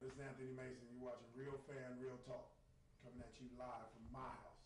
This is Anthony Mason. You're watching Real Fan, Real Talk. Coming at you live from my house.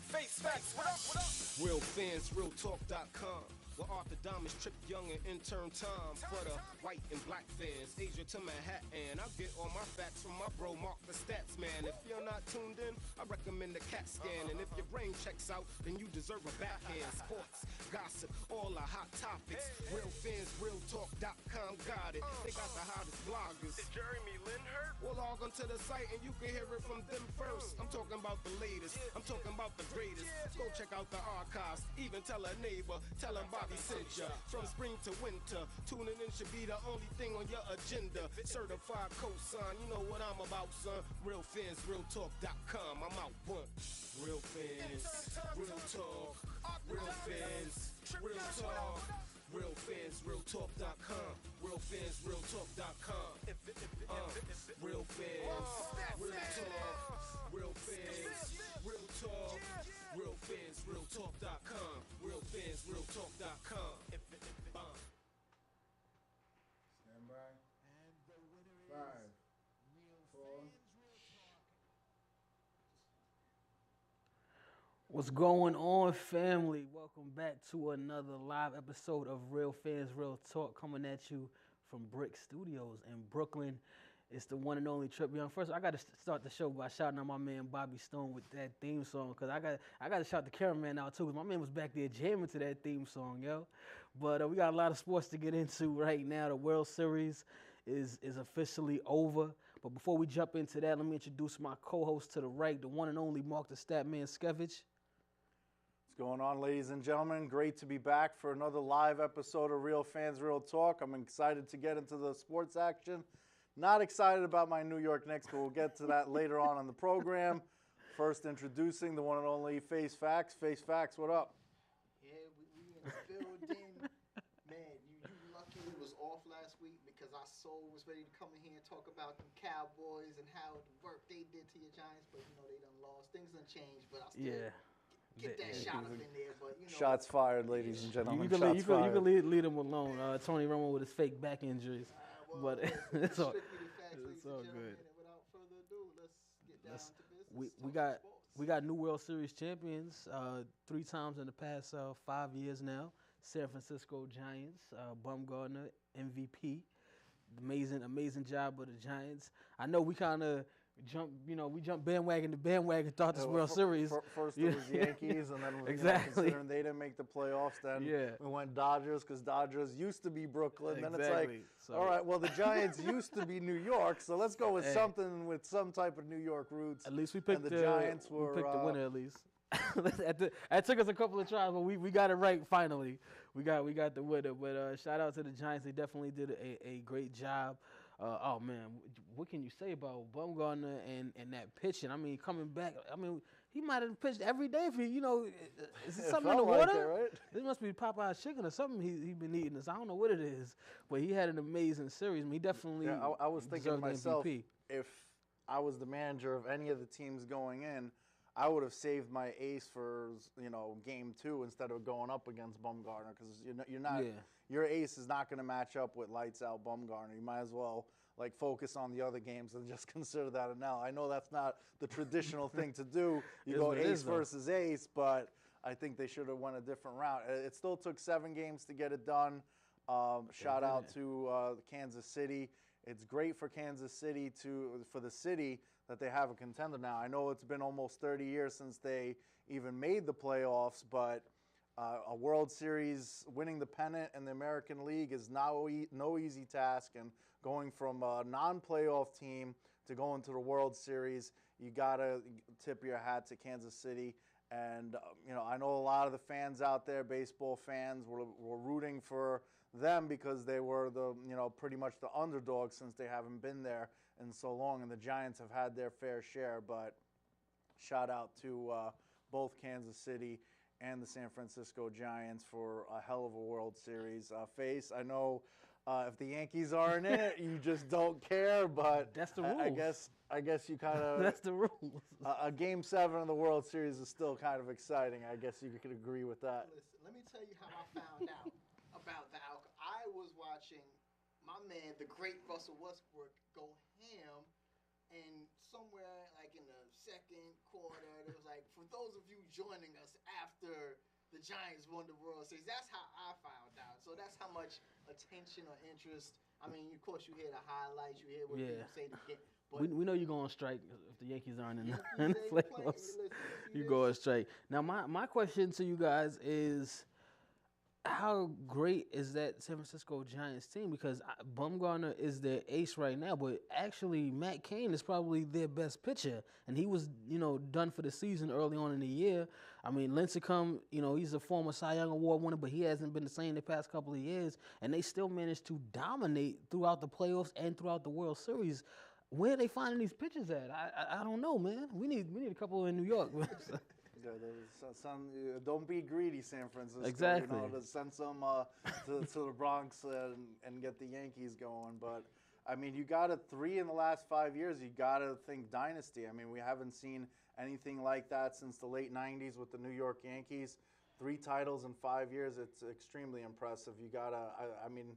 Face facts, what up, what up? RealFansRealTalk.com. Where Arthur Diamonds, Trip Young, and intern Tom. For the white and black fans, Asia to Manhattan. I get all my facts from my bro, Mark the Stats Man. If you're not tuned in, I recommend the CAT scan. And if your brain checks out, then you deserve a backhand. Sports, gossip, all the hot topics. RealFansRealTalk.com got it. They got the hottest bloggers. Is Jeremy Lin hurt? Well, log on to the site and you can hear it from them first. I'm talking about the latest. I'm talking about the greatest. Go check out the archives. Even tell a neighbor. Tell them Bobby sent ya. From spring to winter, tuning in should be the only thing on your agenda. Certified cosign, you know what I'm about, son. RealFansRealTalk.com. I'm out one. Real fans, real talk. Real fans, real talk. RealFansRealTalk.com. RealFansRealTalk.com. Real fans, real talk. Real fans, real talk. RealFansRealTalk.com. RealFansRealTalk.com. Stand by. 5, 4. What's going on, family? Welcome back to another live episode of Real Fans, Real Talk, coming at you from Brick Studios in Brooklyn. It's the one and only Trip Young. First, I got to start the show by shouting out my man Bobby Stone with that theme song, because I got to shout the cameraman out too, because my man was back there jamming to that theme song, yo. But we got a lot of sports to get into right now. The World Series is officially over. But before we jump into that, let me introduce my co-host to the right, the one and only Mark the Statman Skevich. What's going on, ladies and gentlemen? Great to be back for another live episode of Real Fans, Real Talk. I'm excited to get into the sports action. Not excited about my New York Knicks, but we'll get to that later on in the program. First, introducing the one and only Face Facts. Face Facts, what up? Yeah, we in the building. Man, you lucky it was off last week, because our soul was ready to come in here and talk about them Cowboys and how the work they did to your Giants, but they done lost. Things done changed, but I still get that shot up in there. But shots fired, ladies and gentlemen. You can leave them alone. Tony Romo with his fake back injuries. But it's all good. Without further ado, let's get down to business. We got new World Series champions 3 times in the past 5 years now. San Francisco Giants, Bumgarner, MVP. Amazing job of the Giants. I know we kind of jumped bandwagon to bandwagon throughout this World Series. First it was Yankees, and then considering they didn't make the playoffs, then we went Dodgers, because Dodgers used to be Brooklyn. Then it's like, all right, well, the Giants used to be New York, so let's go with something with some type of New York roots. At least we picked the Giants. We picked the winner at least. It took us a couple of tries, but we got it right finally. We got the winner. But shout out to the Giants. They definitely did a great job. Oh man, what can you say about Bumgarner and that pitching? I mean, coming back. I mean, he might have pitched every day for is it something in the water? Like it, right? This must be Popeye's chicken or something he been eating this. I don't know what it is, but he had an amazing series. I mean, he definitely. Yeah, I was thinking to myself, MVP. If I was the manager of any of the teams going in, I would have saved my ace for game 2 instead of going up against Bumgarner, because your ace is not going to match up with lights out Bumgarner. You might as well focus on the other games and just consider that an L. I know that's not the traditional thing to do. You go ace versus ace, but I think they should have went a different route. It still took 7 games to get it done. Shout out to Kansas City. It's great for Kansas City for the city that they have a contender now. I know it's been almost 30 years since they even made the playoffs, but a World Series, winning the pennant in the American League is no easy task. And going from a non-playoff team to going to the World Series, you gotta tip your hat to Kansas City. And I know a lot of the fans out there, baseball fans, were rooting for them because they were the pretty much the underdog, since they haven't been there in so long, and the Giants have had their fair share. But shout out to both Kansas City and the San Francisco Giants for a hell of a World Series. Face, I know if the Yankees aren't in it, you just don't care, but that's the rules. I guess you kind of that's the rules. A Game 7 of the World Series is still kind of exciting. I guess you could agree with that. Listen, let me tell you how I found out about the outcome. I was watching my man, the great Russell Westbrook, go ham. And somewhere like in the second quarter, it was like, for those of you joining us after the Giants won the World Series, that's how I found out. So that's how much attention or interest. I mean, of course, you hear the highlights, you hear what people say to get. But we know you're going to strike if the Yankees aren't in the Yankees ain't playing. playoffs. Listen, You go straight. Now, my question to you guys is, how great is that San Francisco Giants team? Because Bumgarner is their ace right now, but actually Matt Cain is probably their best pitcher, and he was, done for the season early on in the year. I mean, Lincecum, he's a former Cy Young Award winner, but he hasn't been the same the past couple of years, and they still managed to dominate throughout the playoffs and throughout the World Series. Where are they finding these pitchers at? I don't know, man. We need a couple in New York. Don't be greedy, San Francisco. Exactly. To send some to the Bronx and get the Yankees going. But, I mean, you got 3 in the last 5 years. You got to think dynasty. I mean, we haven't seen anything like that since the late 90s with the New York Yankees. 3 titles in 5 years. It's extremely impressive. You got to, I mean,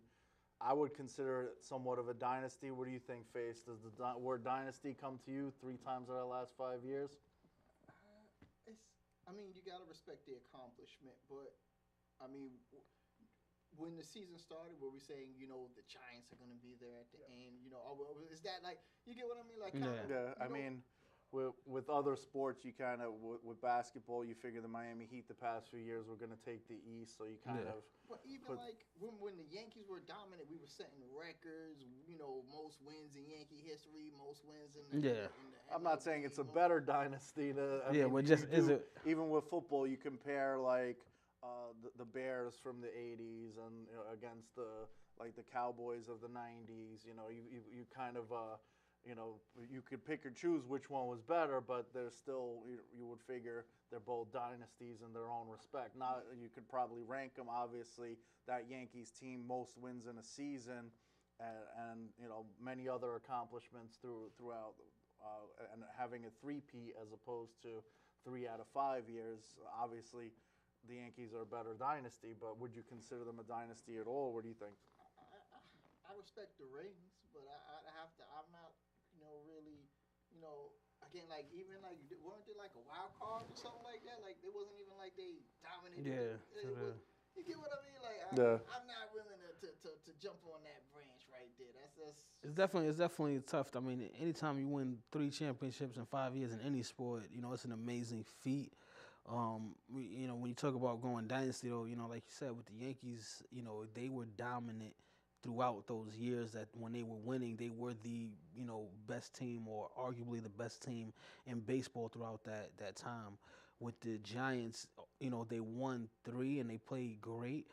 I would consider it somewhat of a dynasty. What do you think, Face? Does the word dynasty come to you 3 times in the last 5 years? I mean, you got to respect the accomplishment, but, I mean, when the season started, were we saying, the Giants are going to be there at the end? Is that like, you get what I mean? Like, I mean, with other sports, you kind of, with basketball, you figure the Miami Heat the past few years were going to take the East, so you kind of. But even like when the Yankees were dominant, we were setting records, most wins in Yankee history, most wins in the I'm not saying it's a better dynasty. Even with football, you compare like the Bears from the 80s and against the Cowboys of the 90s. You kind of you could pick or choose which one was better, but there's still, you would figure they're both dynasties in their own respect. Not, you could probably rank them, obviously, that Yankees team, most wins in a season, and many other accomplishments throughout, and having a three-peat as opposed to 3 out of 5 years. Obviously, the Yankees are a better dynasty, but would you consider them a dynasty at all? What do you think? I respect the rings, but I'm not, really, again, like, even, like, weren't they, like, a wild card or something like that? Like, it wasn't even like they dominated. Yeah. You get what I mean? Like, I'm not willing to jump on that branch right there. It's definitely tough. I mean, anytime you win 3 championships in 5 years in any sport, it's an amazing feat. When you talk about going dynasty, though, like you said, with the Yankees, they were dominant throughout those years. That when they were winning, they were the best team, or arguably the best team in baseball throughout that time. With the Giants, they won 3 and they played great,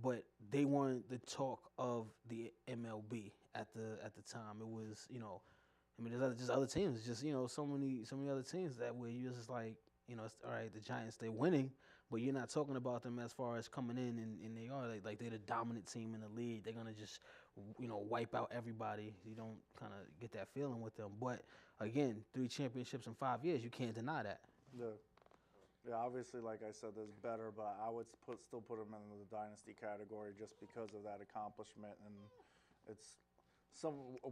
but they weren't the talk of the MLB at the time. It was, there's just other teams, just so many other teams that where you're just like, it's, all right, the Giants, they're winning, but you're not talking about them as far as coming in and they are like they're the dominant team in the league. They're gonna just wipe out everybody. You don't kind of get that feeling with them. But again, 3 championships in 5 years, you can't deny that. Yeah, obviously, like I said, there's better, but I would still put them in the dynasty category just because of that accomplishment. And it's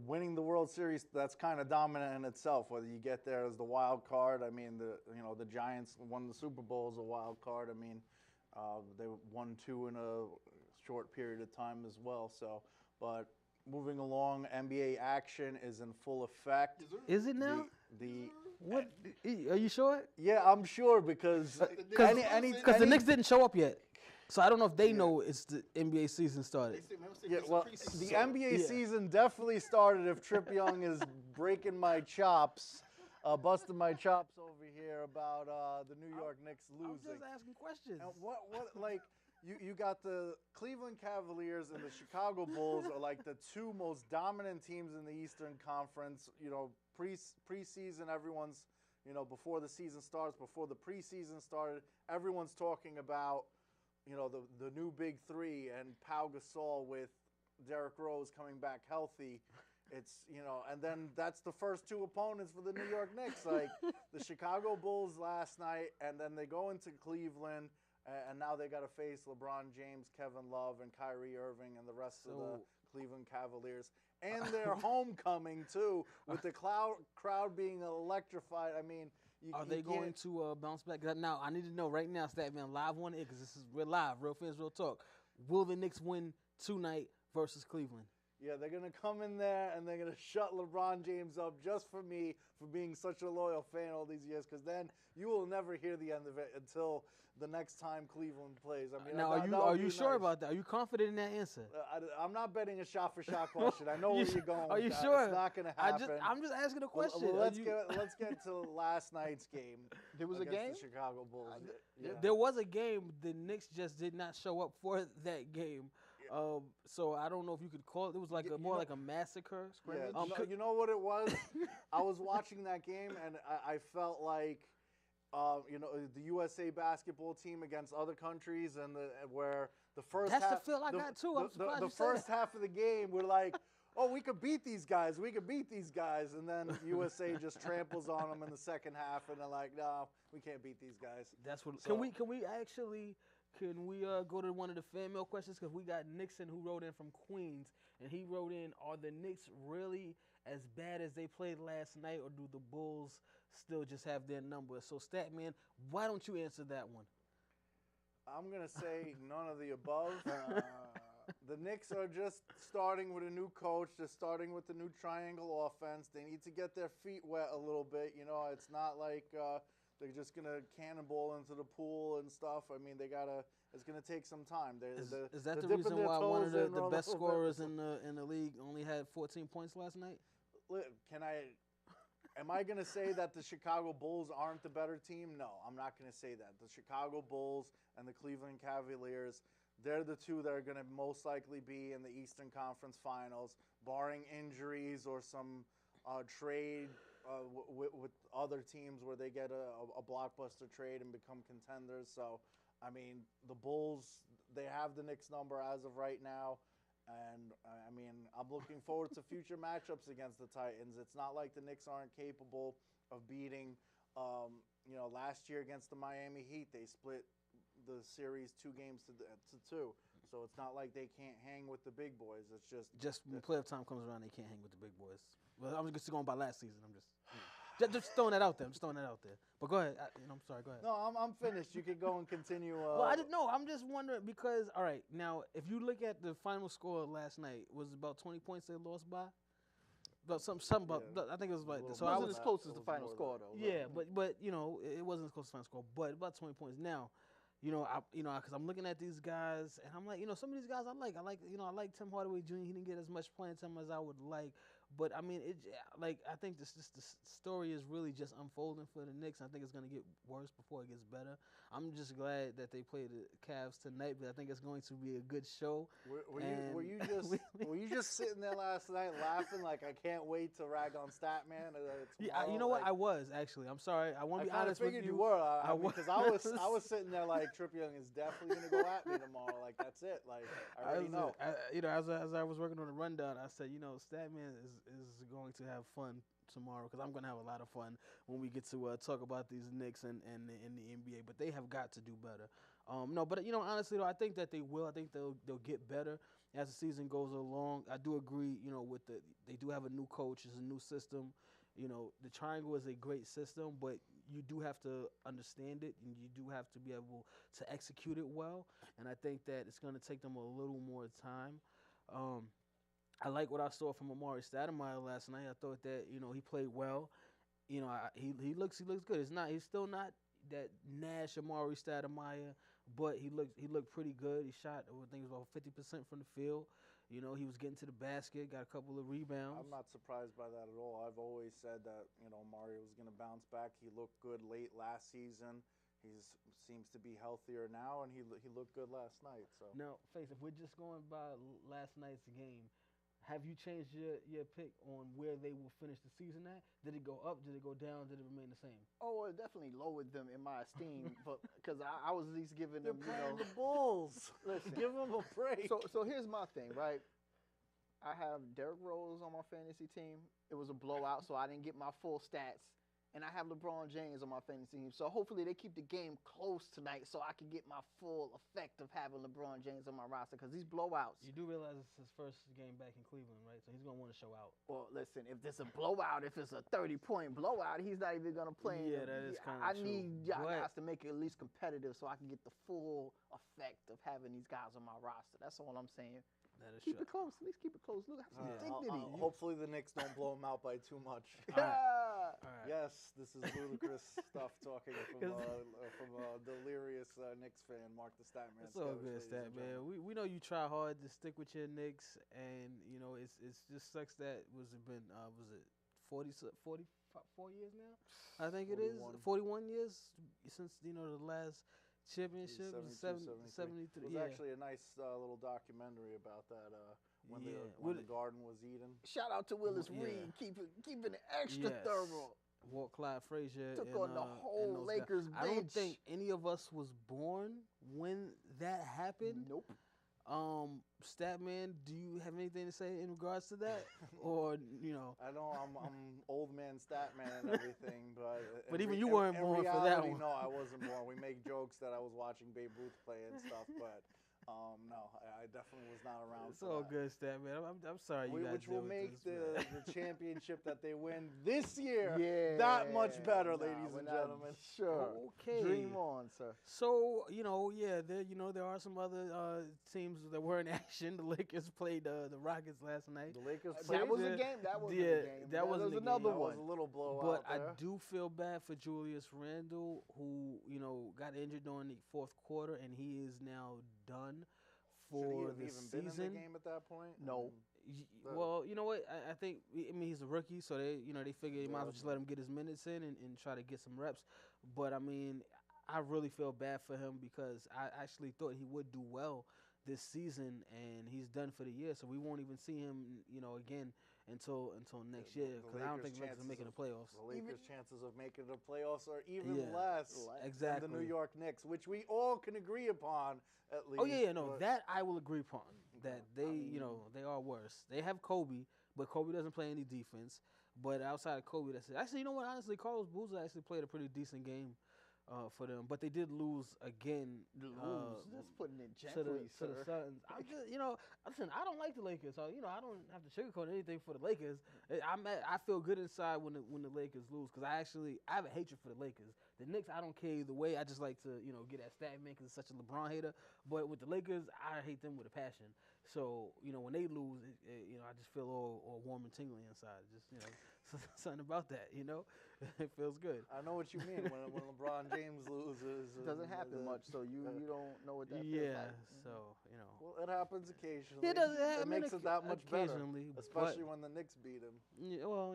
winning the World Series, that's kind of dominant in itself. Whether you get there as the wild card, I mean, the Giants won the Super Bowl as a wild card. I mean, they won 2 in a short period of time as well. So, but moving along, NBA action is in full effect. Is it now? What? Are you sure? Yeah, I'm sure because the Knicks didn't show up yet. So I don't know if they know it's the NBA season started. Yeah, well, the NBA season definitely started if Trip Young is breaking my chops, busting my chops over here about the New York Knicks losing. I'm just asking questions. And what like you got the Cleveland Cavaliers and the Chicago Bulls are like the 2 most dominant teams in the Eastern Conference. Preseason, everyone's, before the season starts, before the preseason started, everyone's talking about, the new big 3 and Pau Gasol with Derrick Rose coming back healthy. It's, and then that's the first 2 opponents for the New York Knicks, like the Chicago Bulls last night, and then they go into Cleveland, and now they got to face LeBron James, Kevin Love, and Kyrie Irving, and the rest of the Cleveland Cavaliers. And their homecoming, too, with the crowd being electrified. I mean, are they going to bounce back? Now, I need to know right now, Statman, live on it, because we're live, Real Fans, Real Talk. Will the Knicks win tonight versus Cleveland? Yeah, they're going to come in there and they're going to shut LeBron James up just for me for being such a loyal fan all these years, because then you will never hear the end of it until the next time Cleveland plays. I mean, now, are you sure about that? Are you confident in that answer? I'm not betting a shot-for-shot question. I know where you're going Are you with sure? That. It's not going to happen. I'm just asking a question. Well, let's get to last night's game. There was a game? The Chicago Bulls. There was a game. The Knicks just did not show up for that game. So I don't know if you could call it. It was like more like a massacre. Yeah, you know what it was? I was watching that game and I felt like, the USA basketball team against other countries, and where the first That's half, the feel I got too. I'm surprised the first half of the game, we're like, oh, we could beat these guys. We could beat these guys. And then USA just tramples on them in the second half, and they're like, no, we can't beat these guys. That's what. So, Can we go to one of the fan mail questions? Because we got Nixon who wrote in from Queens, and he wrote in, are the Knicks really as bad as they played last night, or do the Bulls still just have their number? So, Statman, why don't you answer that one? I'm going to say none of the above. The Knicks are just starting with a new coach. They're starting with the new triangle offense. They need to get their feet wet a little bit. It's not like they're just going to cannonball into the pool and stuff. I mean, it's going to take some time. Is that the reason why one of the best scorers in the league only had 14 points last night? Am I going to say that the Chicago Bulls aren't the better team? No, I'm not going to say that. The Chicago Bulls and the Cleveland Cavaliers, they're the two that are going to most likely be in the Eastern Conference Finals, barring injuries or some trade with other teams where they get a blockbuster trade and become contenders. So, I mean, the Bulls, they have the Knicks number as of right now. And, I mean, I'm looking forward to future matchups against the Titans. It's not like the Knicks aren't capable of beating, last year against the Miami Heat, they split the series 2 games to 2. So it's not like they can't hang with the big boys. It's just when playoff time comes around, they can't hang with the big boys. Well, I'm just going by last season. I'm just throwing that out there. But go ahead. I'm sorry. Go ahead. No, I'm finished. You can go and continue. Well, I'm just wondering because, all right, now if you look at the final score last night, was it about 20 points they lost by? About something about. I think it was like this. So it wasn't as close as the final score though. Yeah, but it wasn't as close as the final score, but about 20 points. Now, because I'm looking at these guys and I'm like, some of these guys I like. I like Tim Hardaway Jr. He didn't get as much playing time as I would like. But, I mean, I think the story is really just unfolding for the Knicks. I think it's going to get worse before it gets better. I'm just glad that they play the Cavs tonight, but I think it's going to be a good show. Were you just sitting there last night laughing like I can't wait to rag on Statman? Yeah, you know what? I was actually. I'm sorry. I want to be honest with you. I figured you were. Because I was sitting there like Trip Young is definitely going to go at me tomorrow. Like that's it. Like I already know. As I was working on the rundown, I said, Statman is going to have fun tomorrow because I'm going to have a lot of fun when we get to talk about these Knicks and the NBA. But they have got to do better. But honestly though, I think that they will. I think they'll get better as the season goes along. I do agree. With they do have a new coach. It's a new system. The triangle is a great system, but you do have to understand it and you do have to be able to execute it well. And I think that it's going to take them a little more time. I like what I saw from Amari Stoudemire last night. I thought that he played well. He looks good. He's still not that Nash Amari Stoudemire, but he looked pretty good. He shot I think it was about 50% from the field. He was getting to the basket, got a couple of rebounds. I'm not surprised by that at all. I've always said that Amari was going to bounce back. He looked good late last season. He seems to be healthier now, and he looked good last night. So now, Face, if we're just going by last night's game, have you changed your pick on where they will finish the season at? Did it go up? Did it go down? Did it remain the same? Oh, it definitely lowered them in my esteem, because I was at least giving them, the Bulls. Listen, give them a break. So here's my thing, right? I have Derrick Rose on my fantasy team. It was a blowout, so I didn't get my full stats. and I have LeBron James on my fantasy team. So hopefully they keep the game close tonight so I can get my full effect of having LeBron James on my roster because these blowouts. You do realize it's his first game back in Cleveland, right? So he's going to want to show out. Well, listen, if there's a blowout, if it's a 30-point blowout, he's not even going to play. Yeah, that is kind of I true. need y'all guys to make it at least competitive so I can get the full effect of having these guys on my roster. That's all I'm saying. That is Keep true. it close. At least keep it close. Look, have some dignity. Hopefully the Knicks don't blow them out by too much. All right. Yes, this is ludicrous stuff talking from a delirious Knicks fan, Mark the Statman. It's all good, Stat, man. We know you try hard to stick with your Knicks, and, you know, it's just sucks that was it 44 years now? I think 41. It is. 41 years since, you know, the last championship, 73. It was actually a nice little documentary about that when the Garden was eaten. Shout out to Willis Reed, keeping it extra thorough. Walt Clyde Frazier took on the whole Lakers bench. I don't think any of us was born when that happened. Nope. Statman, do you have anything to say in regards to that, or you know? I know I'm old man Statman and everything, but even you weren't born reality, for that one. No, I wasn't born. We make jokes that I was watching Babe Ruth play and stuff, but no, I definitely was not around. It's all good, Statman. I'm sorry you guys. Which will make the championship that they win this year that much better, ladies and gentlemen. Sure. Okay. Dream on, sir. So there are some other teams that were in action. The Lakers played the Rockets last night. The Lakers played. That was a game. That was a game. That was another one. one. That was a little blowout. But there. I do feel bad for Julius Randle, who got injured during the fourth quarter, and he is now done for the season. Been in the game at that point? No. Well, you know what? I think he's a rookie, so they figure you might as well just let him get his minutes in and try to get some reps. But I mean, I really feel bad for him because I actually thought he would do well this season, and he's done for the year. So we won't even see him, again until next year because I don't think the Lakers are making the playoffs. The Lakers' chances of making the playoffs are even less exactly. than the New York Knicks, which we all can agree upon at least. Oh yeah, that I will agree upon. That they are worse. They have Kobe, but Kobe doesn't play any defense. But outside of Kobe, that's it. Actually, you know what? Honestly, Carlos Boozer actually played a pretty decent game for them, but they did lose again. That's putting it gently, to the Suns. I'm just, listen, I don't like the Lakers, so I don't have to sugarcoat anything for the Lakers. I feel good inside when the Lakers lose because I have a hatred for the Lakers. The Knicks, I don't care either way. I just like to get that stat man because it's such a LeBron hater. But with the Lakers, I hate them with a passion. So when they lose, I just feel all warm and tingly inside. Just something about that. It feels good. I know what you mean when LeBron James loses. It doesn't happen much, so you don't know what that feels like. So Well, it happens occasionally. It doesn't happen. It makes it that much better, especially but, when the Knicks beat him. Yeah, well,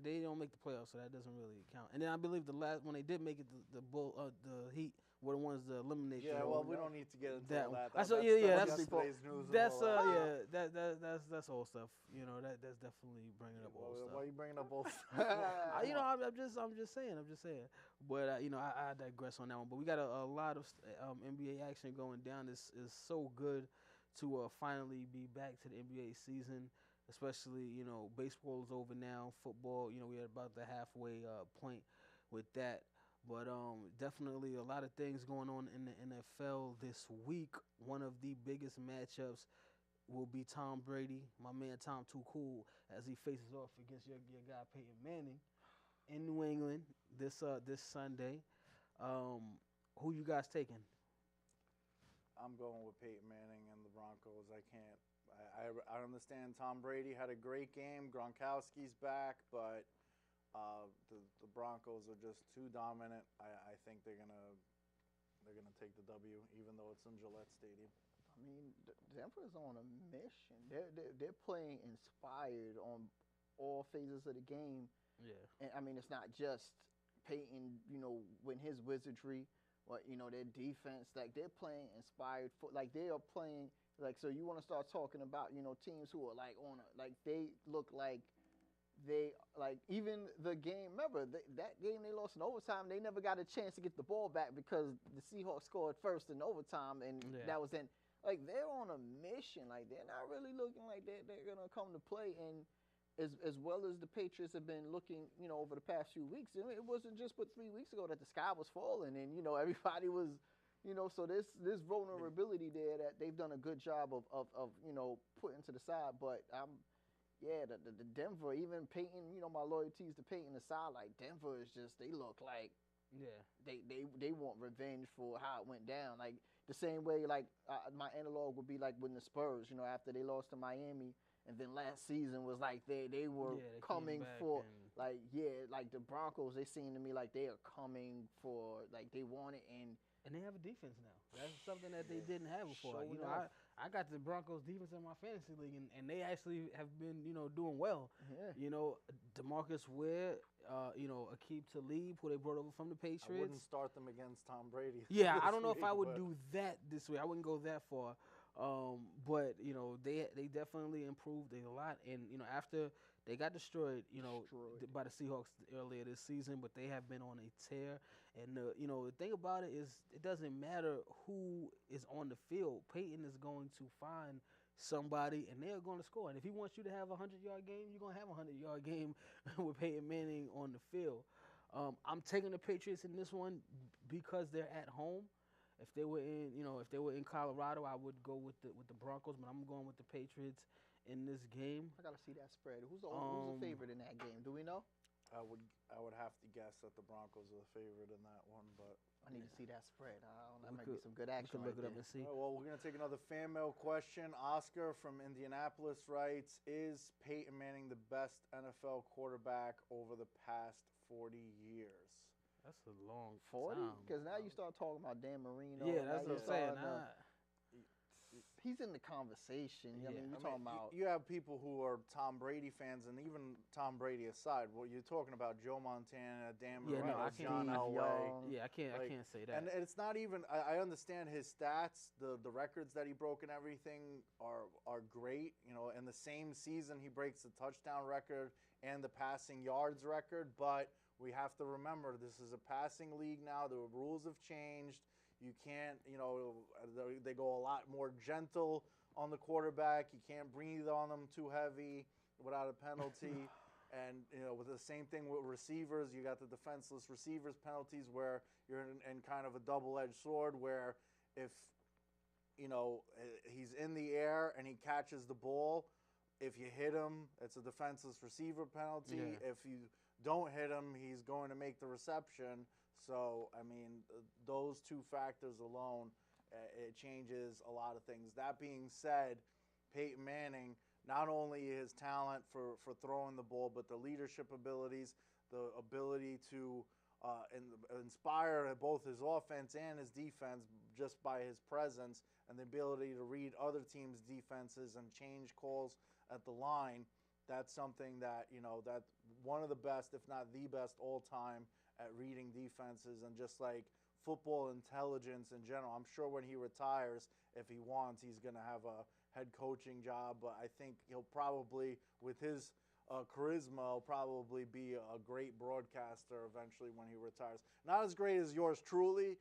they don't make the playoffs, so that doesn't really count. And then I believe when they did make it, the Heat were the ones to eliminate. Yeah, well, we don't need to get into that. all that. That's yesterday's news. That's old stuff. That's definitely bringing up old stuff. Why are you bringing up old stuff? I'm just saying. But I digress on that one. But we got a lot of NBA action going down. It's so good to finally be back to the NBA season. Especially, baseball is over now. Football, we're at about the halfway point with that. But definitely a lot of things going on in the NFL this week. One of the biggest matchups will be Tom Brady, my man Tom Too Cool, as he faces off against your guy Peyton Manning in New England this Sunday. Who you guys taking? I'm going with Peyton Manning and the Broncos. I understand Tom Brady had a great game. Gronkowski's back, but the Broncos are just too dominant. I think they're gonna take the W, even though it's in Gillette Stadium. I mean, Denver's on a mission. They're playing inspired on all phases of the game. Yeah. And I mean, it's not just Peyton, when his wizardry, but their defense. Like they're playing inspired. They are playing. So you want to start talking about, teams who are they look like even the game, remember, that game they lost in overtime, they never got a chance to get the ball back because the Seahawks scored first in overtime, and that was they're on a mission. They're not really looking like they're going to come to play, and as well as the Patriots have been looking, over the past few weeks, it wasn't just but 3 weeks ago that the sky was falling and, everybody was, so this vulnerability there that they've done a good job of putting to the side. But the Denver, even Peyton, my loyalties to Peyton aside, like Denver is just, they look like they want revenge for how it went down. Like the same way, like my analog would be like when the Spurs, after they lost to Miami. And then last season was like they were coming for like the Broncos. They seem to me like they are coming for, like, they want it, and they have a defense now. That's something that they didn't have before. Sure I got the Broncos defense in my fantasy league, and they actually have been doing well. Yeah. DeMarcus Ware, Aqib Talib, who they brought over from the Patriots. I wouldn't start them against Tom Brady. Yeah, I don't know if I would do that this week. I wouldn't go that far. But they definitely improved a lot, and after they got destroyed, by the Seahawks earlier this season, but they have been on a tear. And the thing about it is, it doesn't matter who is on the field. Peyton is going to find somebody, and they're going to score. And if he wants you to have a 100-yard game, you're going to have a 100-yard game with Peyton Manning on the field. I'm taking the Patriots in this one because they're at home. If they were in Colorado, I would go with the Broncos, but I'm going with the Patriots in this game. I gotta see that spread. Who's the favorite in that game? Do we know? I would have to guess that the Broncos are the favorite in that one, but I need to see that spread. That might be some good action. We can look it up and see. Right, well, we're gonna take another fan mail question. Oscar from Indianapolis writes: Is Peyton Manning the best NFL quarterback over the past 40 years? That's a long 40? time. Because now you start talking about Dan Marino. Yeah, that's what I'm saying. He's in the conversation. I mean, you're talking about. You have people who are Tom Brady fans, and even Tom Brady aside, well, you're talking about Joe Montana, Dan Marino, John Elway. Yeah, I can't say that. And it's not even. I understand his stats, the records that he broke and everything are great. In the same season he breaks the touchdown record and the passing yards record, but we have to remember this is a passing league now. The rules have changed. You can't, they go a lot more gentle on the quarterback. You can't breathe on them too heavy without a penalty. And, with the same thing with receivers, you got the defenseless receivers penalties where you're in kind of a double-edged sword where if, he's in the air and he catches the ball, if you hit him, it's a defenseless receiver penalty. Yeah. If you don't hit him, he's going to make the reception. So, I mean, those two factors alone, it changes a lot of things. That being said, Peyton Manning, not only his talent for throwing the ball, but the leadership abilities, the ability to inspire both his offense and his defense just by his presence, and the ability to read other teams' defenses and change calls at the line. That's something that, that one of the best, if not the best all time at reading defenses and just like football intelligence in general. I'm sure when he retires, if he wants, he's going to have a head coaching job. But I think he'll probably, with his charisma, he'll probably be a great broadcaster eventually when he retires. Not as great as yours truly,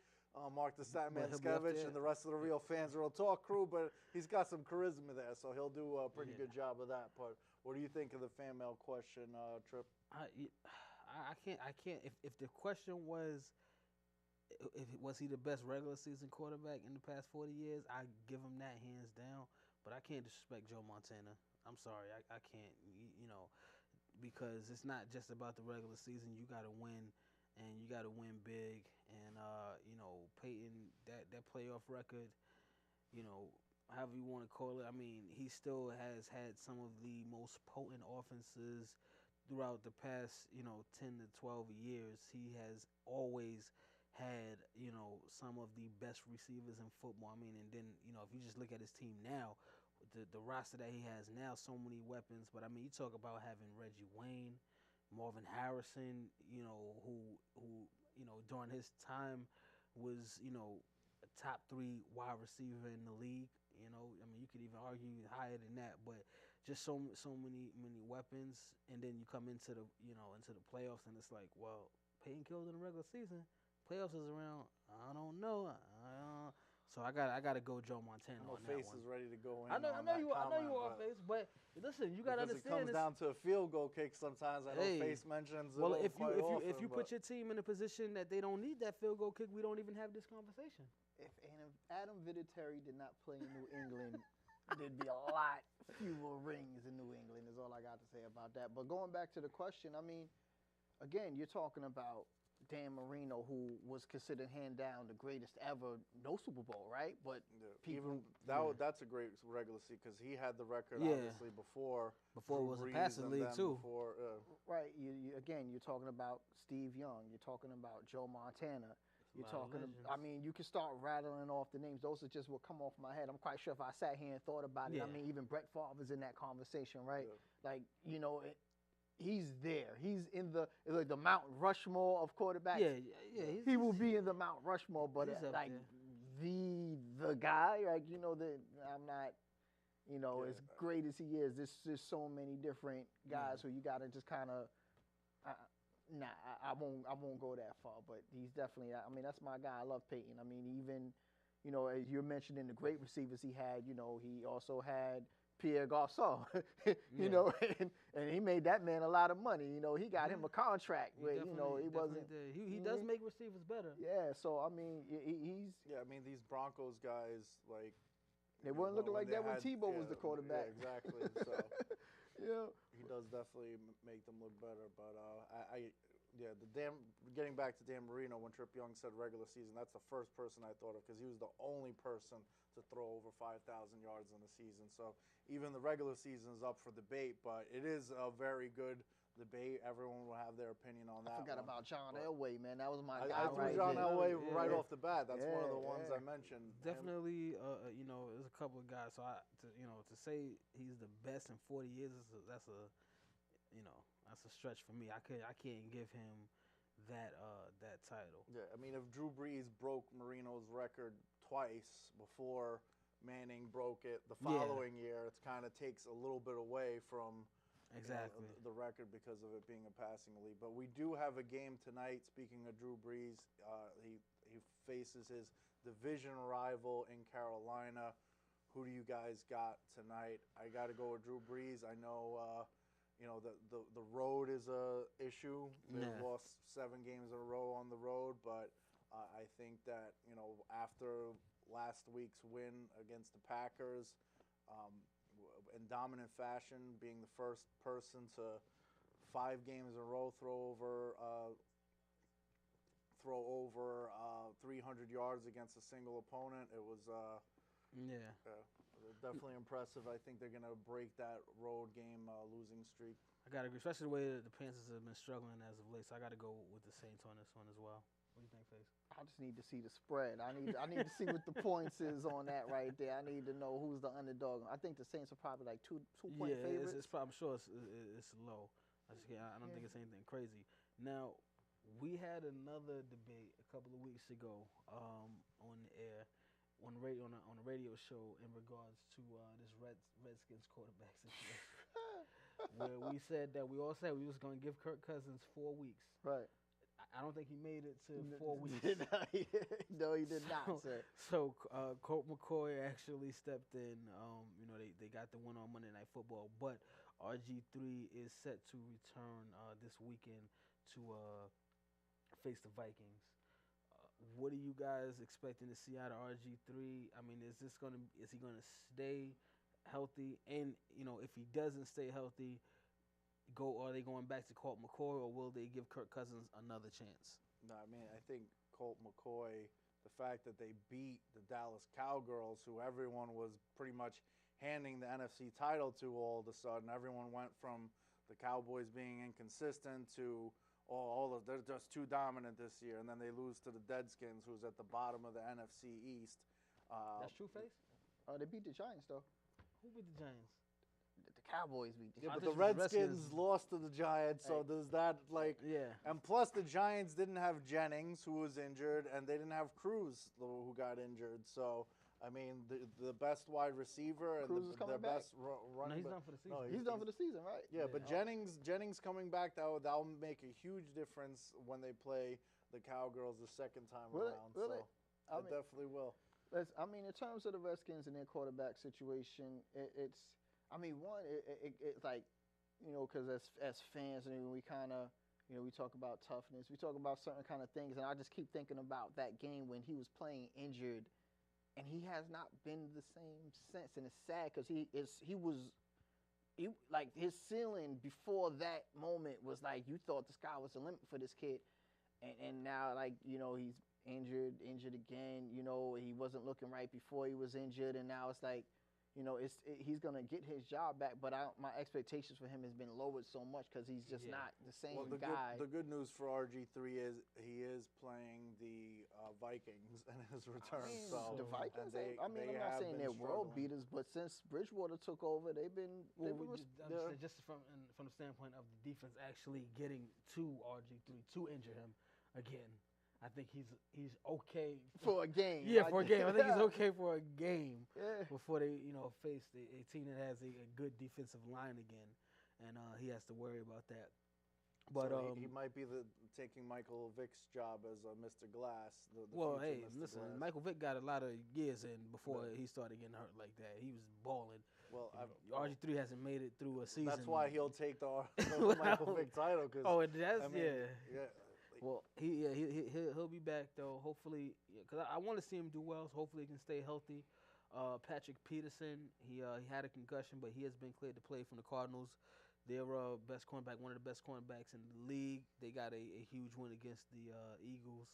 Mark the Statman Skevich and the rest of the Real Fans Real Talk crew, but he's got some charisma there, so he'll do a pretty good job of that. But what do you think of the fan mail question, Trip? I can't. If the question was he the best regular season quarterback in the past 40 years, I give him that hands down. But I can't disrespect Joe Montana. I'm sorry, I can't. Because it's not just about the regular season. You got to win, and you got to win big. And Peyton, that playoff record, however you want to call it. I mean, he still has had some of the most potent offenses throughout the past, 10 to 12 years. He has always had, some of the best receivers in football. I mean, and then, if you just look at his team now, the roster that he has now, so many weapons. But, I mean, you talk about having Reggie Wayne, Marvin Harrison, who during his time was, a top 3 wide receiver in the league. I mean, you could even argue higher than that, but just so many weapons, and then you come into the playoffs, and it's like, well, Peyton killed in the regular season. Playoffs is around. I don't know. So I gotta go Joe Montana I know on that Face one. is ready to go in. I know you are, Face, but listen, you gotta because understand it comes down to a field goal kick sometimes. I know Face mentions well, it quite often, if you put your team in a position that they don't need that field goal kick, we don't even have this conversation. If Adam Vinatieri did not play in New England, there'd be a lot fewer rings in New England, is all I got to say about that. But going back to the question, I mean, again, you're talking about Dan Marino, who was considered hand down the greatest ever, no Super Bowl, right? But people, that's a great regular season because he had the record obviously before it was a passing league too. Right. You're talking about Steve Young. You're talking about Joe Montana. You're talking. I mean, you can start rattling off the names. Those are just what come off my head. I'm quite sure if I sat here and thought about it. I mean, even Brett Favre's in that conversation, right? Yeah. Like, you know. He's there. He's in the Mount Rushmore of quarterbacks. Yeah. He will be in the Mount Rushmore, but like the guy, like, you know, I'm not, you know, as great as he is. There's just so many different guys who you got to just kind of. I won't go that far, but he's definitely. I mean, that's my guy. I love Peyton. I mean, even, you know, as you're mentioning the great receivers he had. You know, he also had Pierre Garçon, you know, and he made that man a lot of money. You know, he got him a contract where, you know, he wasn't. He does make receivers better. Yeah, so I mean, he's. Yeah, I mean, these Broncos guys, like. They weren't looking like that when Tebow was the quarterback. Yeah, exactly. So. Yeah. He does definitely make them look better, but getting back to Dan Marino, when Trip Young said regular season, that's the first person I thought of because he was the only person to throw over 5,000 yards in the season. So even the regular season is up for debate, but it is a very good debate. Everyone will have their opinion on that. I forgot about John Elway, man. That was my guy. I threw John Elway right off the bat. That's one of the ones I mentioned. Definitely, you know, there's a couple of guys. So to say he's the best in 40 years, that's a stretch for me. I can't give him that title. Yeah, I mean, if Drew Brees broke Marino's record twice before Manning broke it the following year, it kind of takes a little bit away from the record because of it being a passing league. But we do have a game tonight. Speaking of Drew Brees, he faces his division rival in Carolina. Who do you guys got tonight? I got to go with Drew Brees. I know, you know, the road is a issue. They've lost 7 games in a row on the road, but I think that, you know, after last week's win against the Packers, in dominant fashion, being the first person to 5 games in a row throw over 300 yards against a single opponent. It was definitely impressive. I think they're gonna break that road game losing streak. I gotta agree, especially the way that the Panthers have been struggling as of late. So I gotta go with the Saints on this one as well. What do you think, Face? I just need to see the spread. I need to see what the points is on that right there. I need to know who's the underdog. I think the Saints are probably like 2-point favorites. It's probably, I'm sure it's low. I don't think it's anything crazy. Now, we had another debate a couple of weeks ago on the air, on a radio show in regards to this Redskins quarterback situation, where we said that we all said we was going to give Kirk Cousins 4 weeks. Right. I don't think he made it to 4 weeks. No, he did not, sir. So Colt McCoy actually stepped in. You know, they got the win on Monday Night Football, but RG3 is set to return this weekend to face the Vikings. What are you guys expecting to see out of RG3? I mean, is he gonna stay healthy? And you know, if he doesn't stay healthy, are they going back to Colt McCoy, or will they give Kirk Cousins another chance? No, I mean, I think Colt McCoy, the fact that they beat the Dallas Cowgirls, who everyone was pretty much handing the NFC title to all of a sudden. Everyone went from the Cowboys being inconsistent to they're just too dominant this year, and then they lose to the Deadskins, who's at the bottom of the NFC East. That's true, Face? They beat the Giants, though. Who beat the Giants? The Cowboys beat the Giants. Yeah, but the Redskins lost to the Giants, so does that, like... Yeah. And plus, the Giants didn't have Jennings, who was injured, and they didn't have Cruz, who got injured. So, I mean, the best wide receiver and the best running back. No, he's done for the season. No, he's done for the season, right? Yeah, but Jennings coming back, that'll make a huge difference when they play the Cowgirls the second time around. Will so it? Definitely will. In terms of the Redskins and their quarterback situation, it's like, because as fans, we kind of, we talk about toughness, we talk about certain kind of things, and I just keep thinking about that game when he was playing injured, and he has not been the same since, and it's sad because his ceiling before that moment was like you thought the sky was the limit for this kid, and now he's injured again. He wasn't looking right before he was injured, and now it's like, he's gonna get his job back. But my expectations for him has been lowered so much because he's just not the same guy. The good news for RG3 is he is playing the Vikings in his return. The Vikings. I'm not saying they're world beaters, but since Bridgewater took over, they've been. Just from the standpoint of the defense actually getting to RG3 to injure him again. I think he's okay for a game. Yeah, for a game. I think he's okay for a game before they face a team that has a good defensive line again, and he has to worry about that. But so he might be taking Michael Vick's job as Mr. Glass. Listen, Michael Vick got a lot of years in before he started getting hurt like that. He was balling. Well, RG3 hasn't made it through a season. That's why he'll take the Michael Vick title. Yeah. Well, he'll be back though. Hopefully, because I want to see him do well. So hopefully, he can stay healthy. Patrick Peterson, he had a concussion, but he has been cleared to play from the Cardinals. They're best cornerback, one of the best cornerbacks in the league. They got a huge win against the Eagles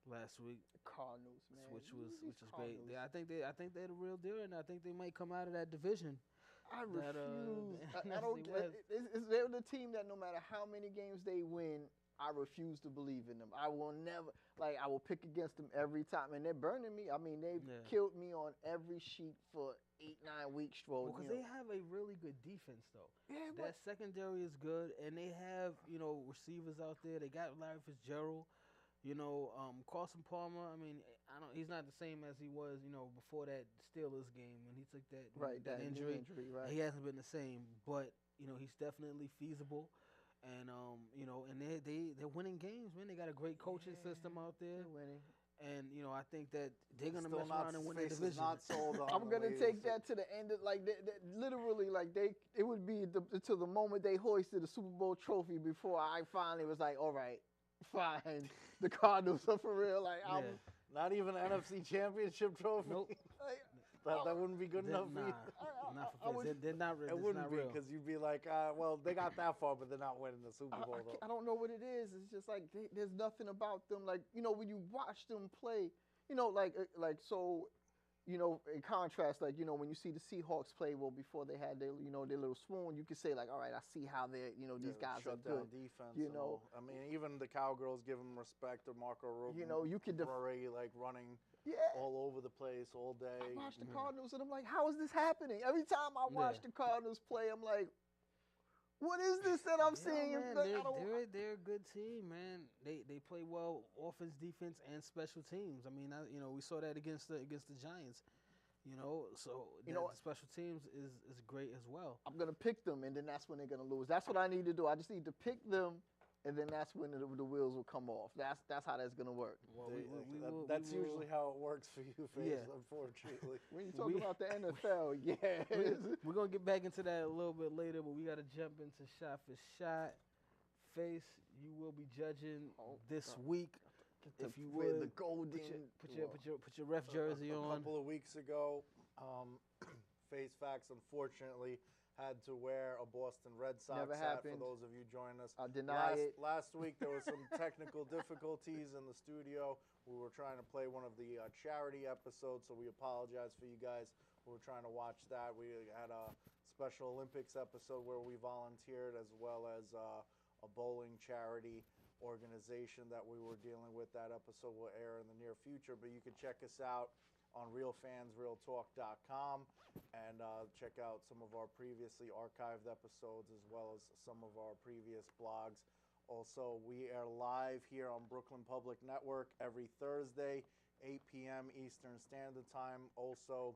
last week. Cardinals, man, which was great. I think they're the real deal, and I think they might come out of that division. I refuse. I don't get. They're the team that no matter how many games they win, I refuse to believe in them. I will never, I will pick against them every time. And they're burning me. They've killed me on every sheet for 8-9 weeks. Because they have a really good defense, though. Yeah, that secondary is good. And they have, receivers out there. They got Larry Fitzgerald. Carson Palmer, he's not the same as he was, before that Steelers game when he took that injury. Right. He hasn't been the same. But, he's definitely feasible. And and they're winning games, man. They got a great coaching system out there. They're winning. And I think that they're gonna mess around and win the division. Not sold on I'm gonna take that to the end of literally it would be to the moment they hoisted the Super Bowl trophy before I finally was like, all right, fine, the Cardinals are for real. Not even an NFC Championship trophy. Nope. That wouldn't be good enough for you. Not for they're not real. It wouldn't be because you'd be like, well, they got that far, but they're not winning the Super Bowl. I don't know what it is. It's just like there's nothing about them. When you watch them play, in contrast, when you see the Seahawks play, before they had their little swoon, you could say all right, I see how they're, these guys are good. Defense, even the Cowgirls give them respect. Or Marco Rubio, you could running all over the place all day. I watch the Cardinals and I'm like, how is this happening? Every time I watch the Cardinals play, I'm like, what is this that I'm seeing? Man, they're a good team, man. They play well, offense, defense, and special teams. We saw that against the Giants. So the special teams is great as well. I'm gonna pick them, and then that's when they're gonna lose. That's what I need to do. I just need to pick them, and then that's when the wheels will come off. That's how that's gonna work. Well, that's usually how it works for you, FaZe, unfortunately. When you talk about the NFL, we're gonna get back into that a little bit later, but we gotta jump into shot for shot. FaZe, you will be judging this week. If you would, the golden, put your ref jersey on. A couple of weeks ago, FaZe Facts unfortunately had to wear a Boston Red Sox hat. For those of you joining us, I deny it. Last week there was some technical difficulties in the studio. We were trying to play one of the charity episodes, so we apologize for you guys who were trying to watch that. We had a Special Olympics episode where we volunteered, as well as a bowling charity organization that we were dealing with. That episode will air in the near future, but you can check us out on realfansrealtalk.com and check out some of our previously archived episodes, as well as some of our previous blogs. Also, we are live here on Brooklyn Public Network every Thursday, 8 p.m. Eastern Standard Time. Also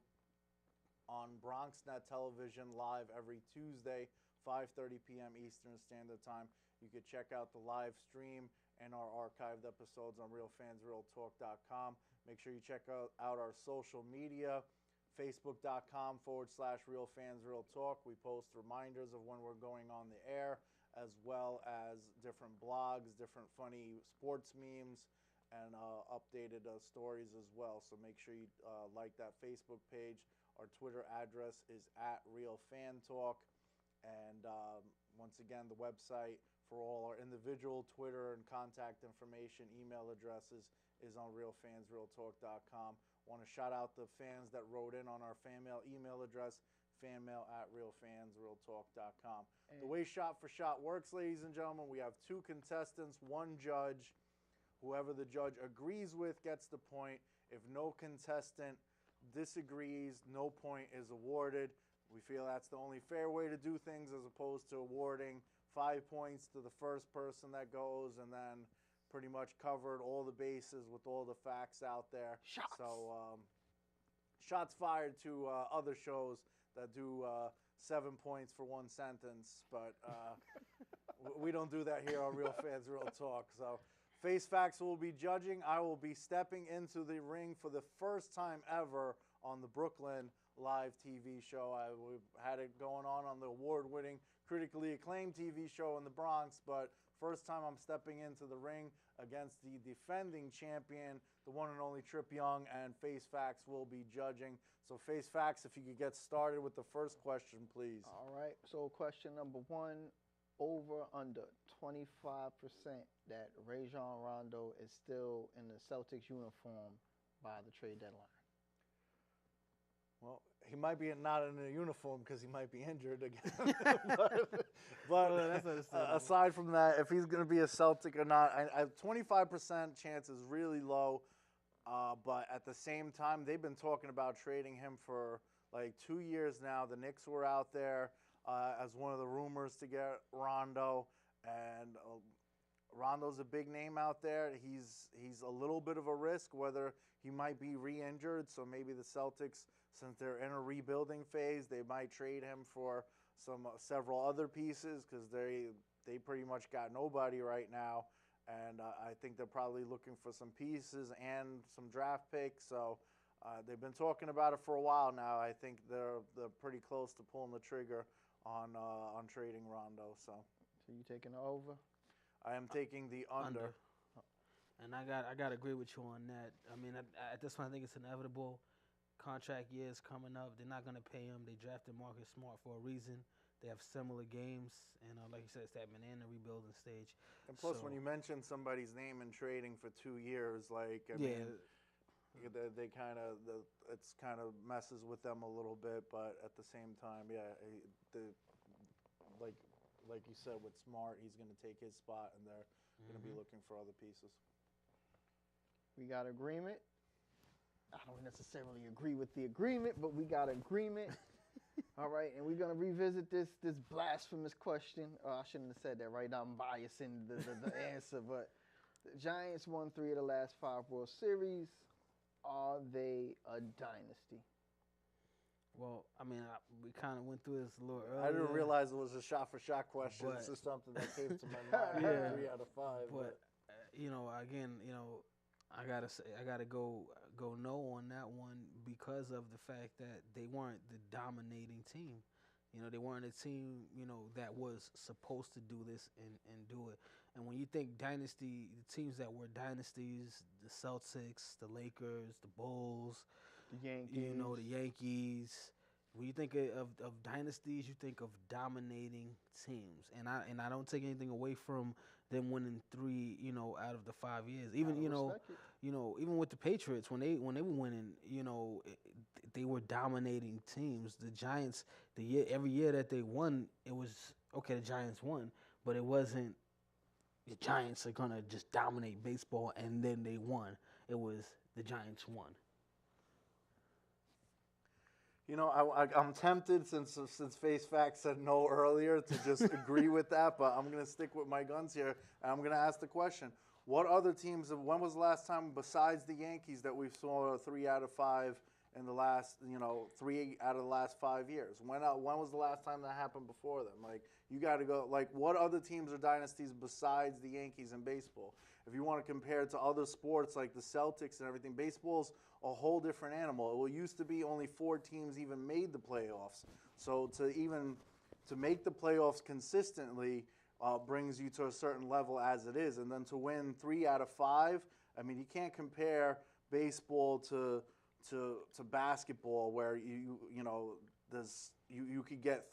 on BronxNet Television live every Tuesday, 5:30 p.m. Eastern Standard Time. You can check out the live stream and our archived episodes on realfansrealtalk.com. Make sure you check out our social media, facebook.com/realfansrealtalk. We post reminders of when we're going on the air, as well as different blogs, different funny sports memes, and updated stories as well. So make sure you like that Facebook page. Our Twitter address is @RealFanTalk. And once again, the website for all our individual Twitter and contact information, email addresses is on realfansrealtalk.com. Want to shout out the fans that wrote in on our fan mail email address, fanmail@realfansrealtalk.com. The way shot for shot works, ladies and gentlemen, we have 2 contestants, 1 judge. Whoever the judge agrees with gets the point. If no contestant disagrees, no point is awarded. We feel that's the only fair way to do things, as opposed to awarding 5 points to the first person that goes and then pretty much covered all the bases with all the facts out there. Shots. So shots fired to other shows that do 7 points for 1 sentence, but we don't do that here on Real Fans Real Talk. So Face Facts will be judging. I will be stepping into the ring for the first time ever on the Brooklyn live TV show. We've had it going on the award-winning, critically acclaimed TV show in the Bronx, but first time I'm stepping into the ring against the defending champion, the one and only Trip Young, and Face Facts will be judging. So Face Facts, if you could get started with the first question, please. All right. So question number 1, over under 25% that Rajon Rondo is still in the Celtics uniform by the trade deadline. Well, he might be not in a uniform because he might be injured again. but aside from that, if he's going to be a Celtic or not, 25% chance is really low. But at the same time, they've been talking about trading him for like 2 years now. The Knicks were out there as one of the rumors to get Rondo, and Rondo's a big name out there. He's a little bit of a risk, whether he might be re-injured. So maybe the Celtics, since they're in a rebuilding phase, they might trade him for several other pieces, because they pretty much got nobody right now. And I think they're probably looking for some pieces and some draft picks. So they've been talking about it for a while now. I think they're pretty close to pulling the trigger on trading Rondo. So you taking the over? I am taking the under. And I got to agree with you on that. I mean, at this point, I think it's inevitable. Contract year is coming up. They're not going to pay him. They drafted Marcus Smart for a reason. They have similar games, and like you said, it's that man in the rebuilding stage. And plus, when you mention somebody's name in trading for 2 years, like I mean, they kind of it's kind of messes with them a little bit. But at the same time, like you said, with Smart, he's going to take his spot, and they're going to be looking for other pieces. We got agreement. I don't necessarily agree with the agreement, but we got agreement. All right, and we're going to revisit this blasphemous question. I shouldn't have said that right now. I'm biasing the answer, but the Giants won 3 of the last 5 World Series. Are they a dynasty? Well, I mean, we kind of went through this a little earlier. I didn't realize it was a shot-for-shot question. It's just something that came to my mind. 3 out of 5. But again, I gotta go no on that one, because of the fact that they weren't the dominating team. They weren't a team, that was supposed to do this and do it. And when you think dynasty, the teams that were dynasties, the Celtics, the Lakers, the Bulls, the Yankees. The Yankees. When you think of dynasties, you think of dominating teams. And I don't take anything away from them winning 3, out of the 5 years. Even even with the Patriots, when they were winning, they were dominating teams. The Giants, every year that they won, it was okay. The Giants won, but it wasn't the Giants are gonna just dominate baseball and then they won. It was the Giants won. I'm tempted, since Face Facts said no earlier, to just agree with that, but I'm going to stick with my guns here, and I'm going to ask the question. What other teams, when was the last time, besides the Yankees, that we saw 3 out of 5 in the last, 3 out of the last 5 years. When was the last time that happened before them? Like, you got to go, like, what other teams are dynasties besides the Yankees in baseball? If you want to compare it to other sports like the Celtics and everything, baseball's a whole different animal. It used to be only 4 teams even made the playoffs. So to make the playoffs consistently brings you to a certain level as it is. And then to win 3 out of 5, I mean, you can't compare baseball to basketball where you could get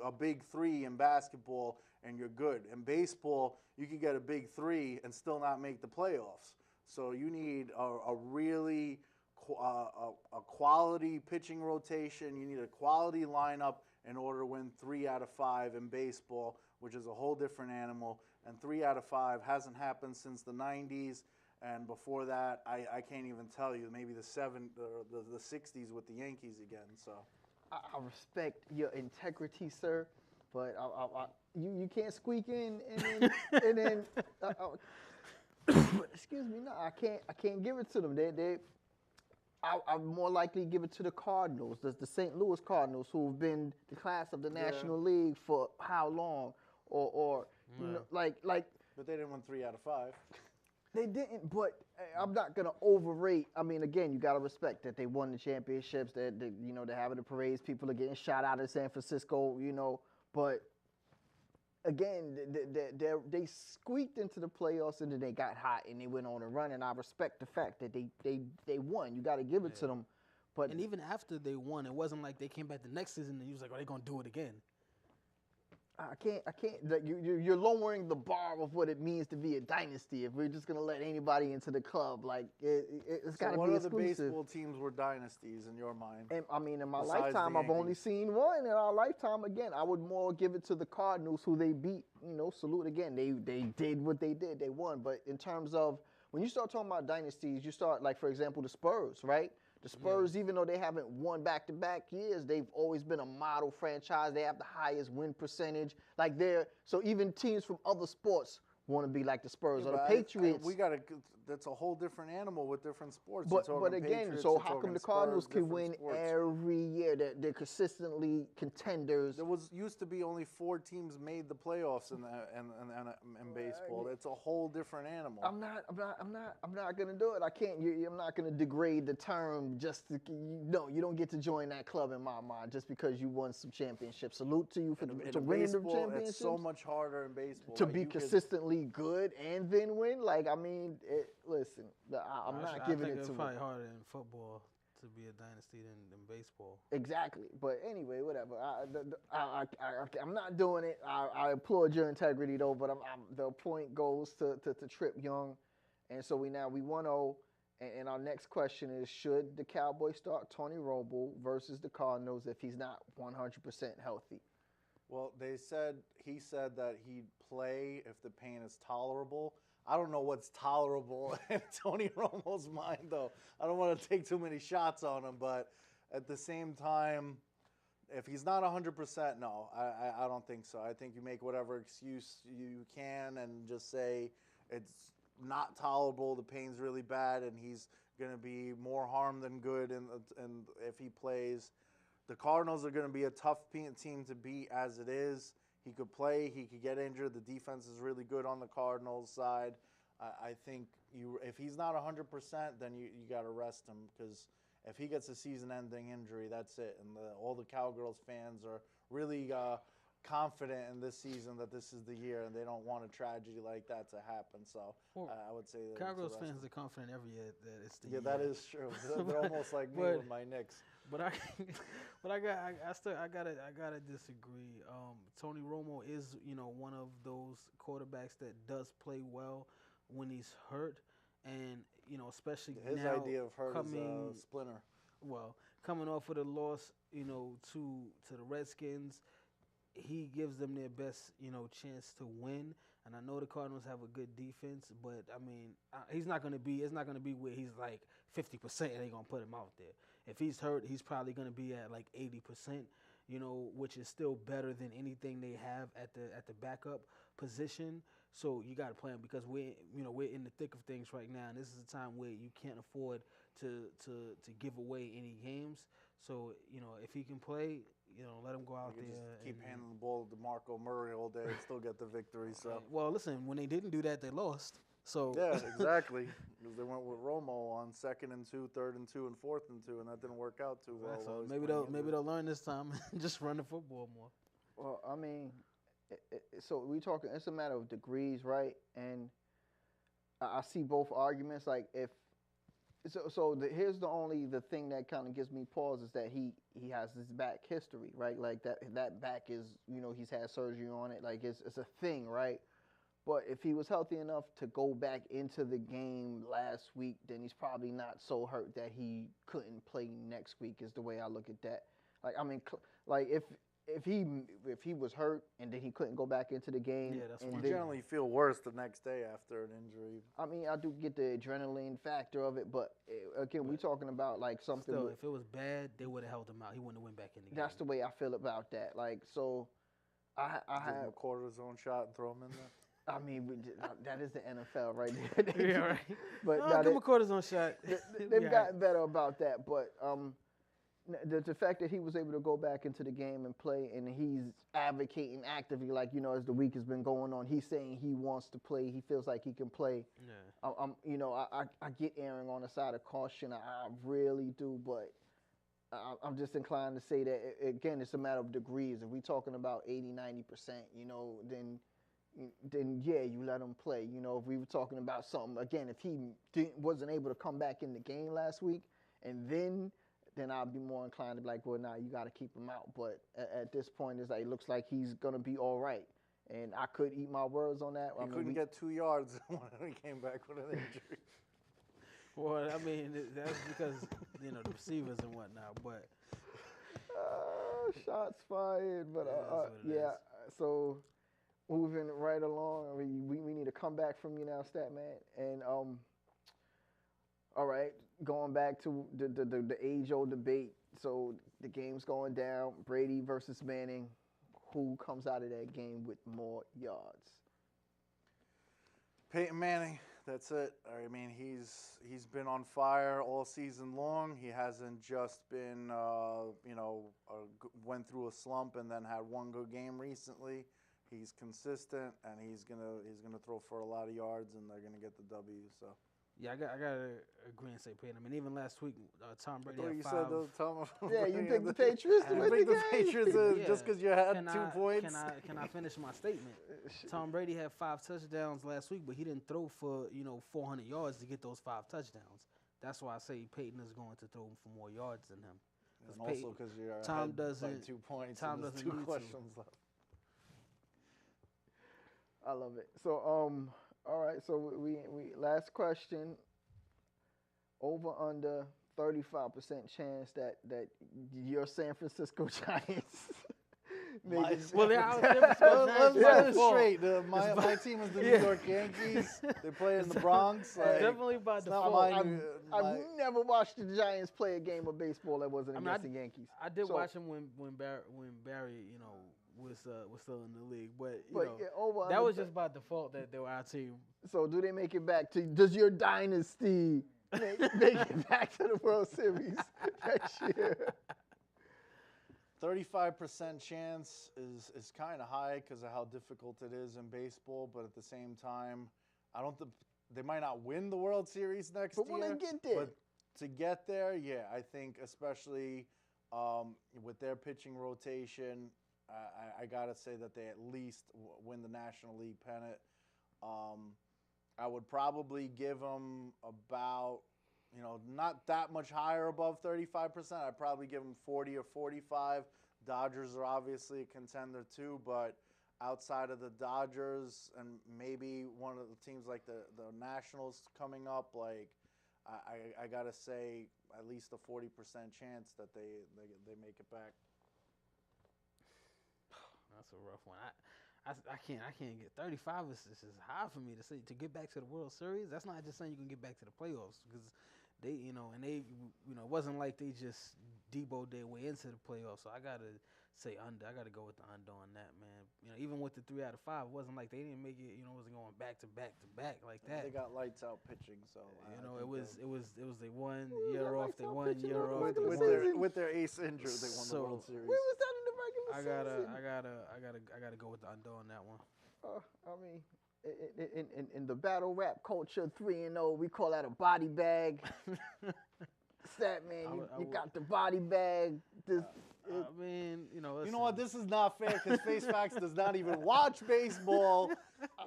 a big 3 in basketball and you're good. In baseball, you could get a big 3 and still not make the playoffs. So you need a really a quality pitching rotation. You need a quality lineup in order to win 3 out of 5 in baseball, which is a whole different animal. And 3 out of 5 hasn't happened since the 90s. And before that, I can't even tell you, maybe the 60s with the Yankees again. So I respect your integrity, sir, but you can't squeak in and then excuse me, no, I can't give it to them. I'd more likely give it to the Cardinals, the St. Louis Cardinals, who've been the class of the National League for how long, or like. But they didn't win 3 out of 5. They didn't, but I'm not gonna overrate. I mean, again, you gotta respect that they won the championships. That they're having the parades. People are getting shot out of San Francisco. But again, they squeaked into the playoffs and then they got hot and they went on a run. And I respect the fact that they won. You gotta give it to them. But and even after they won, it wasn't like they came back the next season and you was like, "Oh, they're gonna do it again." I can't. Like you're lowering the bar of what it means to be a dynasty. If we're just gonna let anybody into the club, like it's got to be exclusive. What other baseball teams were dynasties in your mind? And I mean, in my lifetime, I've only seen one. In our lifetime, again, I would more give it to the Cardinals, who they beat. Salute again. They did what they did. They won. But in terms of when you start talking about dynasties, you start like, for example, the Spurs, right? The Spurs, even though they haven't won back-to-back years, they've always been a model franchise. They have the highest win percentage. So even teams from other sports want to be like the Spurs or the Patriots. That's a whole different animal with different sports. But again, so how come the Cardinals can win every year? They're consistently contenders. There used to be only 4 teams made the playoffs in baseball. It's a whole different animal. I'm not gonna do it. I can't. I'm not gonna degrade the term just to. No, you don't get to join that club in my mind just because you won some championships. Salute to you for winning the championships. It's so much harder in baseball to be consistently good and then win. Like, I mean, listen, I'm not giving it to. I think it's probably harder in football to be a dynasty than baseball. Exactly, but anyway, whatever. I'm not doing it. I applaud your integrity though, but the point goes to Trip Young, and so we 1-0. And our next question is: should the Cowboys start Tony Romo versus the Cardinals if he's not 100% healthy? Well, he said that he'd play if the pain is tolerable. I don't know what's tolerable in Tony Romo's mind, though. I don't want to take too many shots on him, but at the same time, if he's not 100%, no, I don't think so. I think you make whatever excuse you can and just say it's not tolerable, the pain's really bad, and he's going to be more harm than good and if he plays. The Cardinals are going to be a tough team to beat as it is. He could play. He could get injured. The defense is really good on the Cardinals side. I think if he's not 100%, then you got to rest him because if he gets a season-ending injury, that's it. And all the Cowgirls fans are really confident in this season that this is the year, and they don't want a tragedy like that to happen. So I would say that Cowgirls fans are confident every year that it's the year. Yeah, that is true. They're almost like me with my Knicks. But I gotta disagree. Tony Romo is one of those quarterbacks that does play well when he's hurt, and especially his now idea of hurt is a splinter. Well, coming off of the loss, to the Redskins, he gives them their best chance to win. And I know the Cardinals have a good defense, but I mean, it's not gonna be where he's like 50% and they're gonna put him out there. If he's hurt, he's probably going to be at like 80%, which is still better than anything they have at the backup position. So you got to plan because we're in the thick of things right now, and this is a time where you can't afford to give away any games. So if he can play, let him go out there. Just keep handing the ball to DeMarco Murray all day and still get the victory. So well, listen, when they didn't do that, they lost. So yeah, exactly. Because they went with Romo on 2nd and 2, 3rd and 2, and 4th and 2, and that didn't work out too well. So maybe they'll learn this time and just run the football more. Well, I mean, so we talking. It's a matter of degrees, right? And I see both arguments. Like here's the thing that kind of gives me pause is that he has this back history, right? Like that back is he's had surgery on it. Like it's a thing, right? But if he was healthy enough to go back into the game last week, then he's probably not so hurt that he couldn't play next week. Is the way I look at that. Like I mean, like if he was hurt and then he couldn't go back into the game, yeah, that's you generally feel worse the next day after an injury. I mean, I do get the adrenaline factor of it, but again, we're talking about like something. Still, if it was bad, they would have held him out. He wouldn't have went back in the game. That's the way I feel about that. Like so, I Give him have a cortisone shot and throw him in there. I mean, that is the NFL right there. Yeah, right. But no, give him a cortisone shot. They've gotten better about that. But the fact that he was able to go back into the game and play, and he's advocating actively, like as the week has been going on, he's saying he wants to play. He feels like he can play. Yeah. I get erring on the side of caution. I really do, but I'm just inclined to say that again, it's a matter of degrees. If we're talking about 80, 90%, then yeah, you let him play. If we were talking about something, again, if he wasn't able to come back in the game last week, and then I'd be more inclined to be like, well, nah, you got to keep him out. But at this point, it looks like he's going to be all right. And I could eat my words on that. He couldn't get 2 yards when he came back with an injury. Well, I mean, that's because, the receivers and whatnot. But shots fired. But yeah, so moving right along, I mean, we need to come back from you now, Statman. And all right, going back to the age-old debate. So the game's going down. Brady versus Manning. Who comes out of that game with more yards? Peyton Manning. That's it. I mean, he's been on fire all season long. He hasn't just been, went through a slump and then had one good game recently. He's consistent, and he's gonna throw for a lot of yards, and they're gonna get the W. So. Yeah, I got to agree and say Peyton. I mean, even last week, Tom Brady had you 5. Said those, Tom. Yeah, you picked the Patriots to win the game. The Patriots just because you had 2 points. Can I finish my statement? Tom Brady had 5 touchdowns last week, but he didn't throw for 400 yards to get those 5 touchdowns. That's why I say Peyton is going to throw for more yards than him. And also because you're Tom ahead doesn't by 2 points. Tom and doesn't 2 need questions to. left. I love it. So all right. So we last question. Over under 35% chance that your San Francisco Giants. Well, they're out San Francisco Let's Giants. get it straight. My team is the New York Yankees. They play in the Bronx. It's definitely by default. I've never watched the Giants play a game of baseball that wasn't against the Yankees. I did watch them when Barry, was still in the league, but that was just by default that they were our team. So do they make it back to? Does your dynasty make it back to the World Series next year? 35% chance is kind of high because of how difficult it is in baseball, but at the same time, I don't think they might not win the World Series next year. But when they get there. But to get there, yeah, I think especially with their pitching rotation, I got to say that they at least win the National League pennant. I would probably give them about, not that much higher above 35%. I'd probably give them 40 or 45. Dodgers are obviously a contender too, but outside of the Dodgers and maybe one of the teams like the Nationals coming up, like I got to say at least a 40% chance that they make it back. That's a rough one. I can't get 35 is high for me to get back to the World Series. That's not just saying you can get back to the playoffs because they it wasn't like they just Debo'd their way into the playoffs. So I gotta say under. I got to go with the under on that, man. You know, even with the 3 out of 5, it wasn't like they didn't make it. You know, it wasn't going back to back to back like that. They got lights out pitching, so You I know, think it was they 1 Ooh, year that off, lights they out 1 pitching year on off, the they regular won. with their ace injured, they won the So- World Series. Where was that in the regular I season? gotta go with the under on that one. I mean, in the battle rap culture, 3-0, we call that a body bag. Stat man, you got the body bag. I mean, you know. You know what? This is not fair because Face Facts does not even watch baseball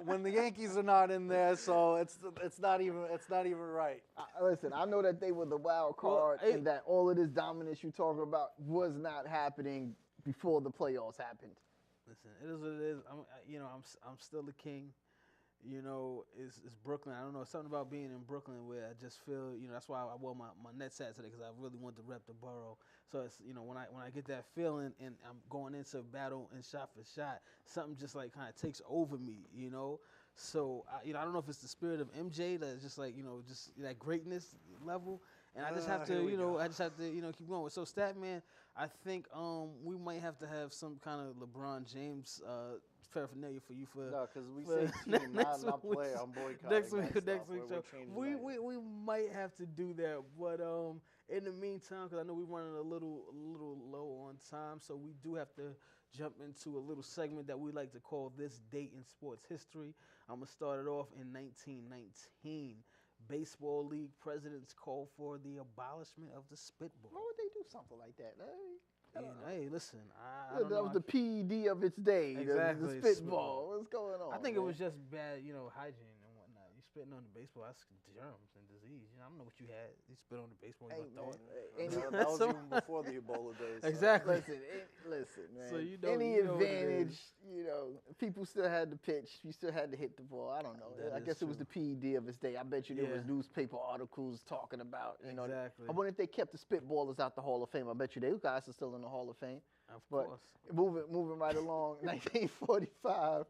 when the Yankees are not in there, so it's not even right. Listen, I know that they were the wild card and that all of this dominance you talk about was not happening before the playoffs happened. Listen, it is what it is. I'm still the king. You know, it's Brooklyn. I don't know, something about being in Brooklyn where I just feel, you know, that's why I wore my Nets hat today, because I really want to rep the borough. So it's, you know, when I get that feeling and I'm going into battle and shot for shot, something just like kind of takes over me, you know. So I don't know if it's the spirit of MJ that's just like, you know, just that greatness level, and I just have to, keep going. So Statman, I think we might have to have some kind of LeBron James paraphernalia for you for. No, because we say team, not player. I'm boycotting next week. We're changing We might have to do that, but in the meantime, because I know we're running a little low on time, so we do have to jump into a little segment that we like to call This Date in Sports History. I'm gonna start it off in 1919. Baseball League presidents called for the abolishment of the spitball. Why would they do something like that? Hey, listen, that was the PED of its day. Exactly, The spitball. What's going on? I think it was just bad, you know, hygiene and whatnot. You spitting on the baseball, that's germs and disease. You know, I don't know what you had. You spit on the baseball, you throw it. That was even before the Ebola days. So. Exactly. Listen, man. So any advantage, you know, people still had to pitch. You still had to hit the ball. I don't know. I guess it was the PED of its day. I bet you there was newspaper articles talking about, you know. Exactly. I wonder if they kept the spitballers out the Hall of Fame. I bet you those guys are still in the Hall of Fame. Of course. Moving right along, 1945.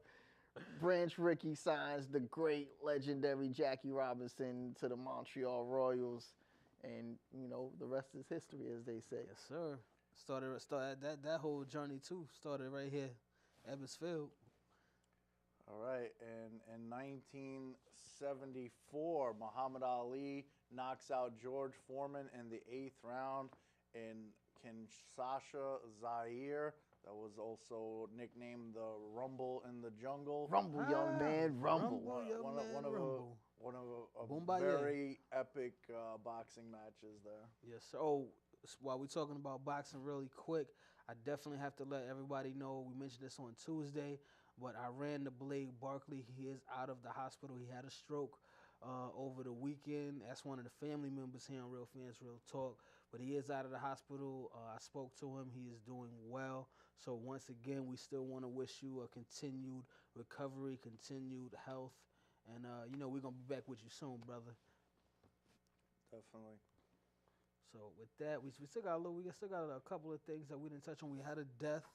Branch Rickey signs the great, legendary Jackie Robinson to the Montreal Royals, and you know the rest is history, as they say. Yes, sir. Started that whole journey too. Started right here, Ebbets Field. All right, and in 1974, Muhammad Ali knocks out George Foreman in the 8th round in Kinshasa, Zaire. That was also nicknamed the Rumble in the Jungle. Rumble, young man, rumble. One of a very epic boxing matches there. Yes, sir. Oh, while we're talking about boxing really quick, I definitely have to let everybody know, we mentioned this on Tuesday, but Iran the Blade Barkley, he is out of the hospital. He had a stroke over the weekend. That's one of the family members here on Real Fans Real Talk. But he is out of the hospital. I spoke to him. He is doing well. So once again, we still want to wish you a continued recovery, continued health. And, you know, we're going to be back with you soon, brother. Definitely. So with that, we still got a couple of things that we didn't touch on. We had a death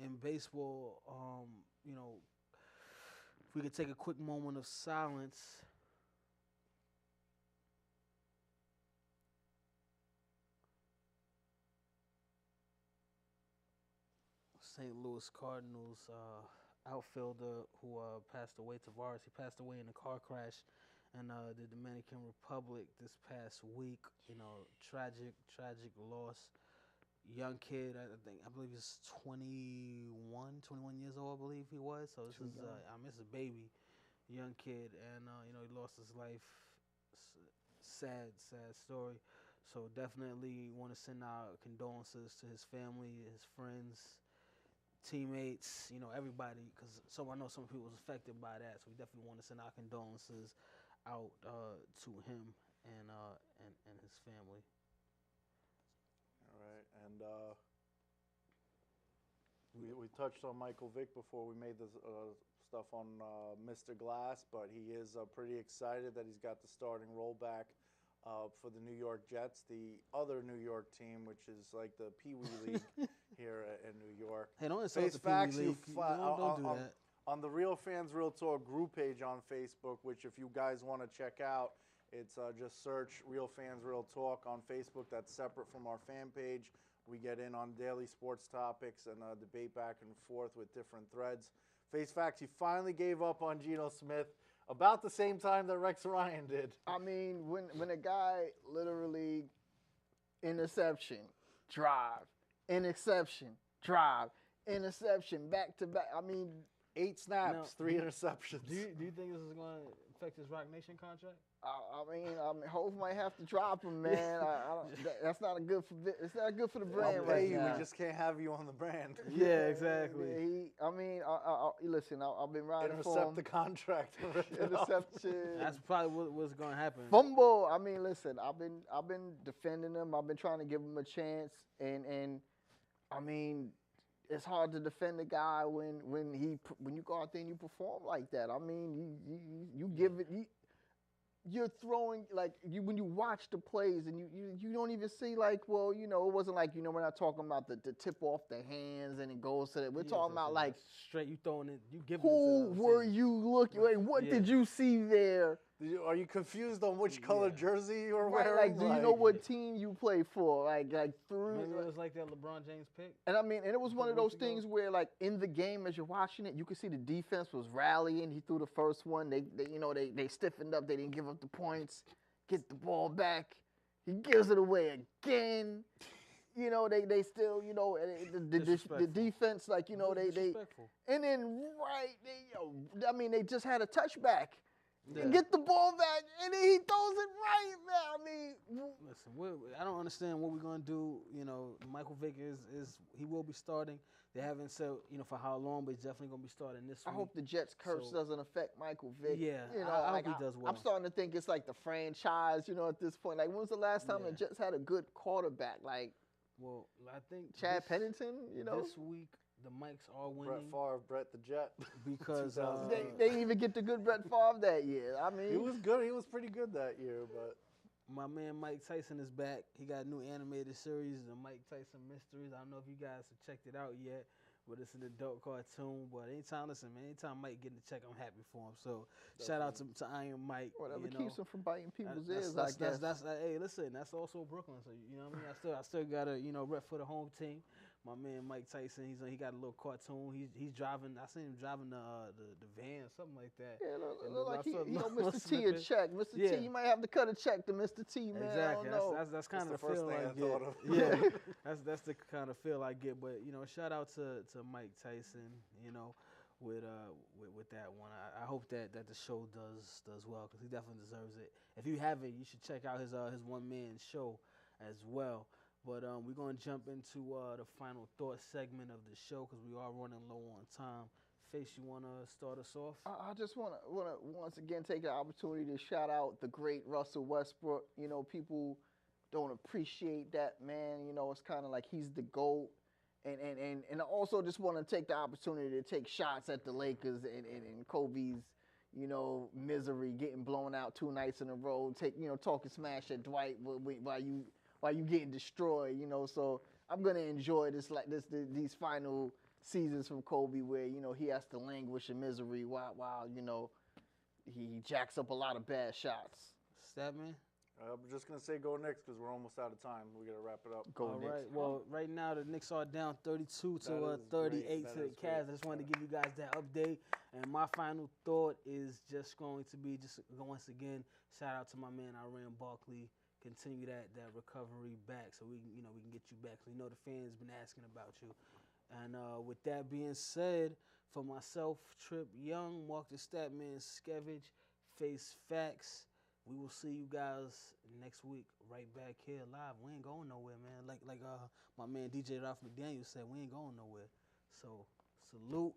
in baseball. You know, if we could take a quick moment of silence. St. Louis Cardinals outfielder who passed away, Tavares. He passed away in a car crash in the Dominican Republic this past week. You know, tragic loss. Young kid, I believe he's 21 years old, I believe he was. So this is this is a baby, young kid, and you know, he lost his life. Sad story. So definitely want to send our condolences to his family, his friends, teammates, you know, everybody, because I know some people was affected by that. So we definitely want to send our condolences out to him and his family. All right, and we touched on Michael Vick before we made this stuff on Mr. Glass, but he is pretty excited that he's got the starting role back for the New York Jets, the other New York team, which is like the Pee Wee League here in New York. Hey, don't insult the Pee Wee League. Don't do that. On the Real Fans Real Talk group page on Facebook, which if you guys want to check out, it's just search Real Fans Real Talk on Facebook. That's separate from our fan page. We get in on daily sports topics and debate back and forth with different threads. Face facts, he finally gave up on Geno Smith about the same time that Rex Ryan did. I mean, when a guy literally interception, drive, interception, drive, interception, back to back. I mean, 8 snaps, 3 interceptions. Do you think this is going to affect his Rock Nation contract? I mean, Hov might have to drop him, man. That's not it's not good for the brand I'll pay right you. now. We just can't have you on the brand. Yeah, exactly. Listen, I've been riding for Intercept him. the contract. Interception. That's probably what's going to happen. Fumble. I mean, listen, I've been defending him. I've been trying to give him a chance, and I mean, it's hard to defend a guy when you go out there and you perform like that. I mean, you give it. You're throwing when you watch the plays and you don't even see it wasn't like we're not talking about the tip off the hands and it goes to that. We're talking about straight. You throwing it. You giving who it to were you looking? Like, what did you see there? Are you confused on which color jersey you were wearing? Do you know what team you play for? Like through. Maybe it was like that LeBron James pick. And I mean, and it was one of those things where, in the game as you're watching it, you could see the defense was rallying. He threw the first one. They stiffened up. They didn't give up the points. Get the ball back. He gives it away again. They still, the defense, they and then they just had a touchback. Yeah. Get the ball back, and then he throws it right now. I mean, listen, I don't understand what we're gonna do. Michael Vick he will be starting. They haven't said for how long, but he's definitely gonna be starting this week. I hope the Jets curse doesn't affect Michael Vick. Yeah, I hope he does well. I'm starting to think it's like the franchise. At this point, when was the last time the Jets had a good quarterback? Well, I think Chad Pennington. This week. The Mikes are winning. Brett Favre, Brett the Jet. Because they didn't even get the good Brett Favre that year. I mean, he was good. He was pretty good that year. But my man Mike Tyson is back. He got a new animated series, The Mike Tyson Mysteries. I don't know if you guys have checked it out yet, but it's an adult cartoon. But anytime Mike getting a check, I'm happy for him. So shout out to Iron Mike. Whatever keeps him from biting people's ears, I guess. Hey, listen, that's also Brooklyn. So you know what I mean. I still got to rep for the home team. My man Mike Tyson, he got a little cartoon. He's driving. I seen him driving the van, something like that. Yeah, look like he Mr. T a check. Mr. T, you might have to cut a check to Mr. T, man. Exactly. That's kind of the feel I get. Yeah, that's the kind of feel I get. But shout out to Mike Tyson. With that one, I hope that the show does well because he definitely deserves it. If you haven't, you should check out his one man show as well. But we're going to jump into the final thought segment of the show because we are running low on time. Face, you want to start us off? I just want to once again take the opportunity to shout out the great Russell Westbrook. People don't appreciate that, man. It's kind of like he's the GOAT. And I also just want to take the opportunity to take shots at the Lakers and Kobe's, misery, getting blown out 2 nights in a row, talking smash at Dwight while you getting destroyed, So I'm gonna enjoy these final seasons from Kobe where he has to languish in misery while he jacks up a lot of bad shots. Statman? I'm just gonna say go Knicks because we're almost out of time. We gotta wrap it up. Go Knicks. All right. Well, right now the Knicks are down 32 to 38 to the Cavs. I just wanted to give you guys that update. And my final thought is just going to be once again shout out to my man Iran Barkley. Continue that recovery back so we can get you back. So the fans been asking about you. And with that being said, for myself, Trip Young, Mark the Statman, Skevich, Face Facts, we will see you guys next week right back here live. We ain't going nowhere, man. Like my man DJ Ralph McDaniel said, we ain't going nowhere. So salute,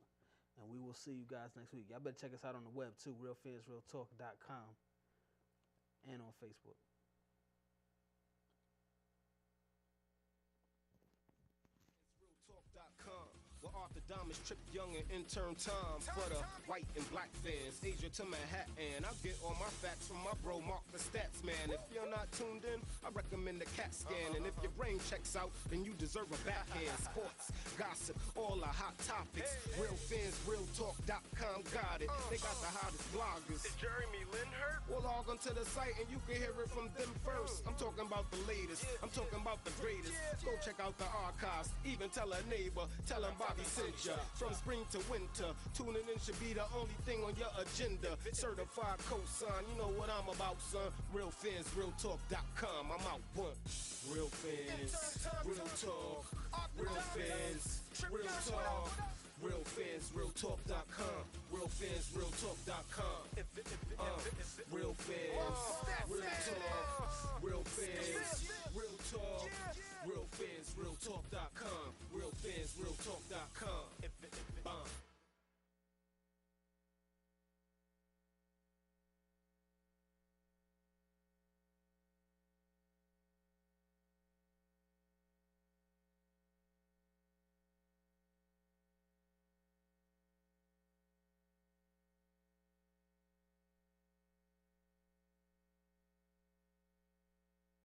and we will see you guys next week. Y'all better check us out on the web too, realfansrealtalk.com and on Facebook. Where Arthur Diamonds, Trip Young, and intern Tom for the white and black fans. Asia to Manhattan. I get all my facts from my bro Mark the Stats Man. If you're not tuned in, I recommend the CAT scan. And if your brain checks out, then you deserve a backhand. Sports, gossip, all the hot topics. RealFansRealTalk.com got it. They got the hottest bloggers. Is Jeremy Lin hurt? Well, all on to the site and you can hear it from them first. I'm talking about the latest, I'm talking about the greatest. Go check out the archives, even tell a neighbor, tell them Bobby sent ya. From spring to winter, tuning in should be the only thing on your agenda. Certified cosign, you know what I'm about, son. Real fans, realtalk.com, I'm out one. Real fans, real talk, real fans, real talk. Real fans, realtalk.com. Real fans, realtalk.com. Real